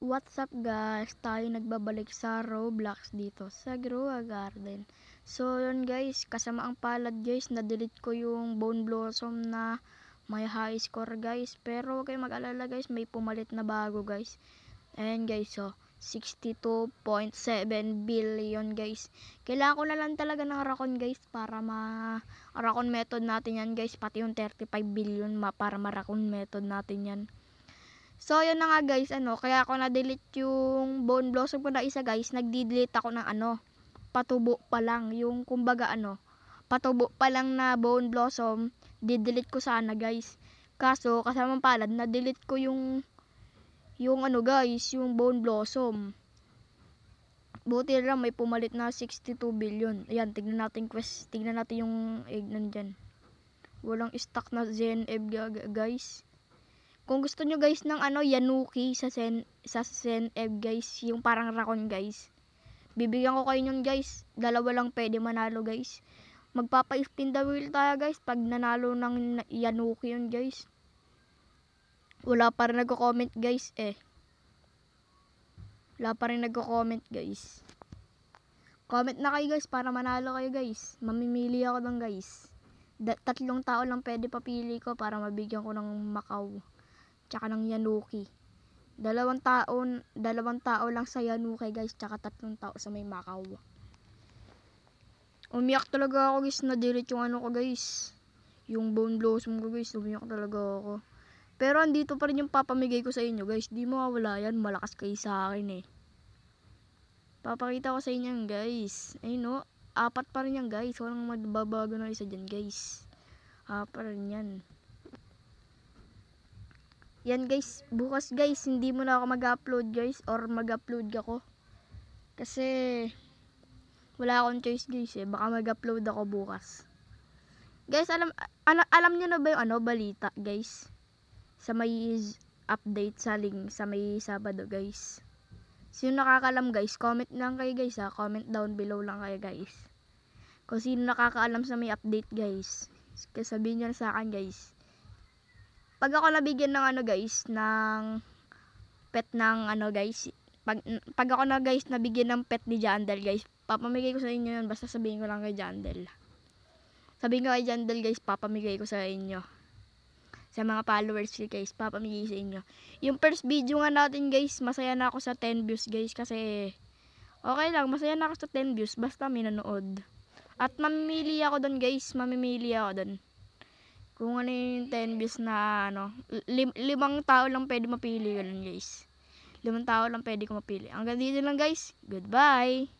What's up guys? Tayo nagbabalik sa Roblox dito sa Grua Garden. So yun guys, kasama ang palad guys, na-delete ko yung Bone Blossom na may high score guys. Pero huwag kayong mag-alala guys, may pumalit na bago guys. Ayan guys, so 62.7 billion guys. Kailangan ko na lang talaga ng Raccoon guys para Raccoon method natin yan guys. Pati yung 35 billion para ma-Raccoon method natin yan. So, yun na nga guys, kaya ako na-delete yung Bone Blossom ko na isa guys, nagdi-delete ako ng patubo pa lang, yung kumbaga patubo pa lang na Bone Blossom, di-delete ko sana guys. Kaso, kasamang palad, na-delete ko yung guys, yung Bone Blossom. Buti lang may pumalit na 62 billion. Ayan, tignan natin yung egg nandyan. Walang stock na Zen egg guys. Kung gusto nyo guys ng Yanuki sa Zen egg guys, yung parang Raccoon guys, bibigyan ko kayo nyon guys. Dalawa lang pwede manalo guys. Magpapa-spin the wheel tayo guys pag nanalo ng Yanuki yun guys. Wala pa rin nagko-comment guys Wala pa rin nagko-comment guys. Comment na kayo guys para manalo kayo guys. Mamimili ako ng guys. 3 tao lang pwede papili ko para mabigyan ko ng Macau tsaka ng Yanuki. 2 tao lang sa Yanuki guys, tsaka 3 tao sa may Macau. Umiyak talaga ako guys, na-delete yung ko guys, yung Bone Blossom ko guys. Umiyak talaga ako. Pero andito pa rin yung papamigay ko sa inyo guys, di mawawala yan, malakas kayo sa akin Papakita ko sa inyo yan guys. Ayun 4 pa rin yan guys, walang magbabago na isa dyan guys. 4 rin yan. Yan guys, bukas guys, hindi mo na ako mag-upload guys, or mag-upload ako. Kasi, wala akong choice guys baka mag-upload ako bukas. Guys, alam nyo na ba yung balita guys? Sa may update sa may Sabado guys. Sino nakakaalam guys, comment lang kayo guys comment down below lang kayo guys. Kung sino nakakaalam sa may update guys, kasi sabihin nyo na sa akin guys. Pag ako nabigyan ng guys, ng pet ng guys, pag ako na guys nabigyan ng pet ni Jandel guys, papamigay ko sa inyo yun, basta sabihin ko lang kay Jandel. Sabihin ko kay Jandel guys, papamigay ko sa inyo. Sa mga followers guys, papamigay sa inyo. Yung first video nga natin guys, masaya na ako sa 10 views guys, kasi okay lang, masaya na ako sa 10 views, basta may nanood. At mamimili ako doon guys, kung ano yung 10 views na 5 tao lang pwede mapili ganun guys. 5 tao lang pwede ko mapili. Hanggang dito lang guys. Goodbye.